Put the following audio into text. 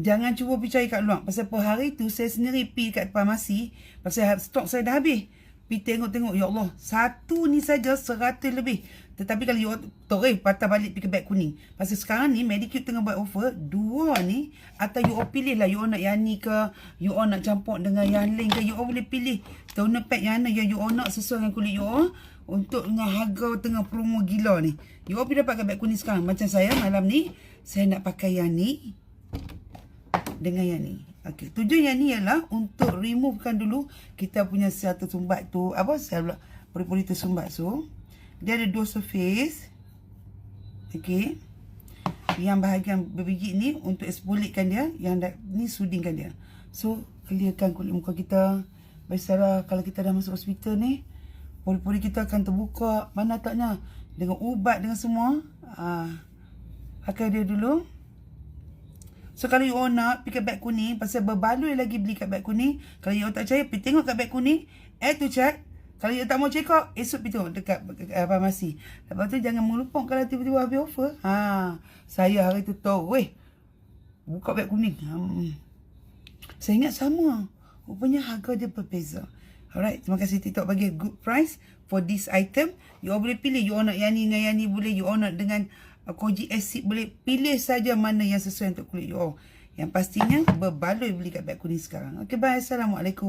Jangan cuba pergi cari kat luar. Pasal per hari tu saya sendiri pergi kat farmasi. Pasal stok saya dah habis. Pergi tengok-tengok. Ya Allah. Satu ni saja 100 lebih. Tetapi kalau you patah balik pergi ke beg kuning. Pasal sekarang ni Medicube tengah buat offer. 2 ni. Atau you pilih lah. You nak yang ni ke. You nak campur dengan yang lain ke. You boleh pilih. Toner pack yang mana yang you nak sesuai dengan kulit you. Untuk dengan harga tengah promo gila ni. You boleh dapat kat beg kuning sekarang. Macam saya malam ni. Saya nak pakai yang ni. Dengan yang ni. Okey, tujuan yang ni ialah untuk removekan dulu kita punya sel tersumbat tu, sel pula, pori-pori tersumbat. So, dia ada 2 surface. Okey. Yang bahagian berbiji ni untuk exfoliatekan dia, yang ni soothingkan dia. So, clearkan kulit muka kita. Biasalah kalau kita dah masuk hospital ni, pori-pori kita akan terbuka, mana taknya dengan ubat dengan semua. Pakai dia dulu. So, kalau you nak pergi kat beg kuning, pasal berbaloi lagi beli kat beg kuning. Kalau you tak percaya, pergi tengok kat beg kuning. Add to check. Kalau you tak mau check out, esok pergi tengok dekat farmasi. Lepas tu, jangan melupa kalau tiba-tiba habis offer. Saya hari tu tahu, buka beg kuning. Saya ingat sama. Rupanya harga dia berbeza. Alright, terima kasih TikTok bagi good price for this item. You all boleh pilih. You all nak yang ni dengan yang ni boleh. You all nak dengan kojic acid boleh. Pilih saja mana yang sesuai untuk kulit you all. Yang pastinya berbaloi beli kat beg kuning sekarang. Okay, bye. Assalamualaikum.